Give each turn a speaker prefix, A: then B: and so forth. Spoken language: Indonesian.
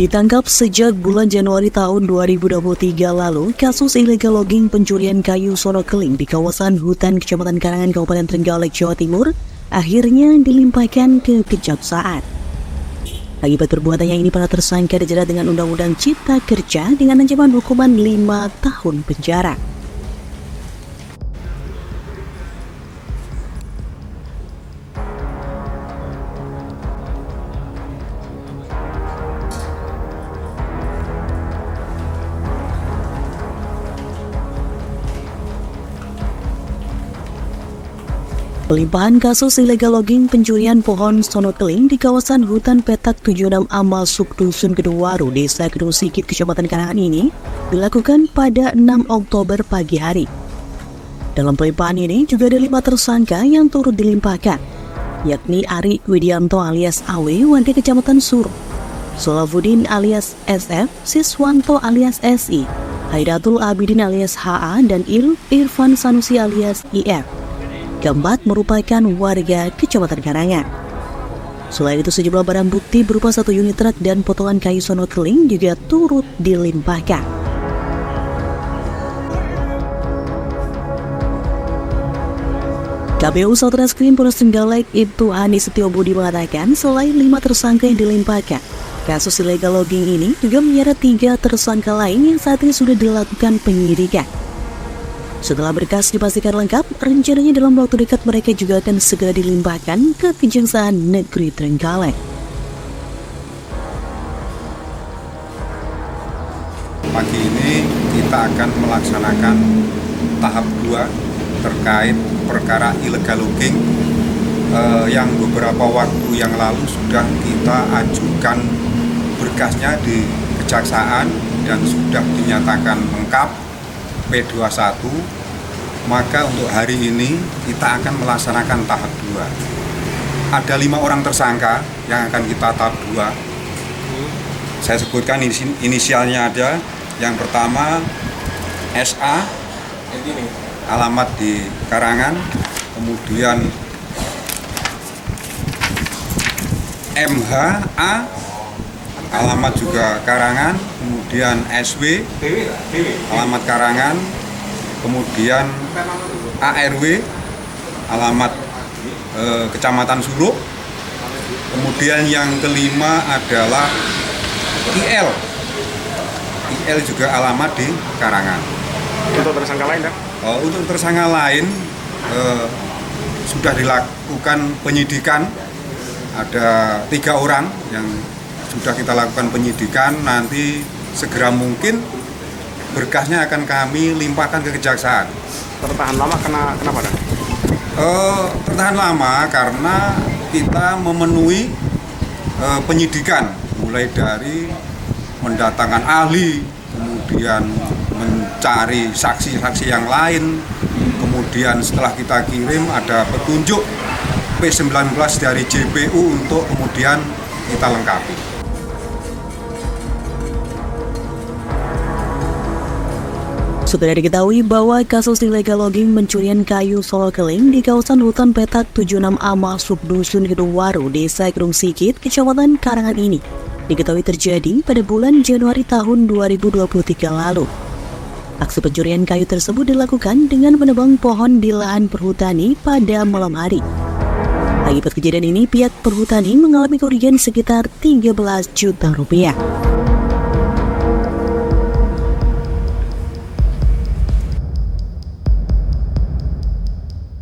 A: Ditangkap sejak bulan Januari tahun 2023 lalu, kasus illegal logging pencurian kayu Sonokeling di kawasan hutan Kecamatan Karangan, Kabupaten Trenggalek, Jawa Timur, akhirnya dilimpahkan ke Kejaksaan. Akibat perbuatannya ini, para tersangka dijerat dengan Undang-Undang Cipta Kerja dengan ancaman hukuman 5 tahun penjara. Pelimpahan kasus illegal logging pencurian pohon Sonokeling di kawasan hutan petak 76 Amal Subdusun Keduwaru, Desa Kedung Sikit, Kecamatan Karangan ini dilakukan pada 6 Oktober pagi hari. Dalam pelimpahan ini juga ada 5 tersangka yang turut dilimpahkan, yakni Ari Widianto alias Awe, warga Kecamatan Sur, Solafuddin alias SF, Siswanto alias SI, Haidatul Abidin alias HA, dan Irfan Sanusi alias IF. Keempat merupakan warga Kecamatan Karangan. Selain itu, sejumlah barang bukti berupa 1 unit truk dan potongan kayu Sonokeling juga turut dilimpahkan. KPU Satreskrim Polres Trenggalek Ibtu Hani Setiobudi mengatakan selain 5 tersangka yang dilimpahkan, kasus illegal logging ini juga menyeret 3 tersangka lain yang saat ini sudah dilakukan penyidikan. Setelah berkas dipastikan lengkap, rencananya dalam waktu dekat mereka juga akan segera dilimpahkan ke Kejaksaan Negeri Trenggalek.
B: Pagi ini kita akan melaksanakan tahap 2 terkait perkara illegal logging yang beberapa waktu yang lalu sudah kita ajukan berkasnya di Kejaksaan dan sudah dinyatakan lengkap P21, maka untuk hari ini kita akan melaksanakan tahap 2. Ada 5 orang tersangka yang akan kita tahap 2. Saya sebutkan inisialnya ada. Yang pertama SA, alamat di Karangan, kemudian MHA, alamat juga Karangan, kemudian SW, alamat Karangan, kemudian ARW, alamat Kecamatan Suluk, kemudian yang kelima adalah IL juga alamat di Karangan.
C: Untuk tersangka lain ya?
B: Untuk tersangka lain sudah dilakukan penyidikan, ada 3 orang yang sudah kita lakukan penyidikan. Nanti segera mungkin berkasnya akan kami limpahkan ke Kejaksaan.
C: Tertahan lama kenapa?
B: Tertahan lama karena kita memenuhi penyidikan, mulai dari mendatangkan ahli, kemudian mencari saksi-saksi yang lain, kemudian setelah kita kirim ada petunjuk P19 dari JPU untuk kemudian kita lengkapi.
A: Sudah diketahui bahwa kasus illegal logging pencurian kayu Sonokeling di kawasan hutan petak 76 Amal Subdusun Keduwaru, Desa Kedung Sikit, Kecamatan Karangan ini diketahui terjadi pada bulan Januari tahun 2023 lalu. Aksi pencurian kayu tersebut dilakukan dengan menebang pohon di lahan perhutani pada malam hari. Akibat kejadian ini, pihak perhutani mengalami kerugian sekitar 13 juta rupiah.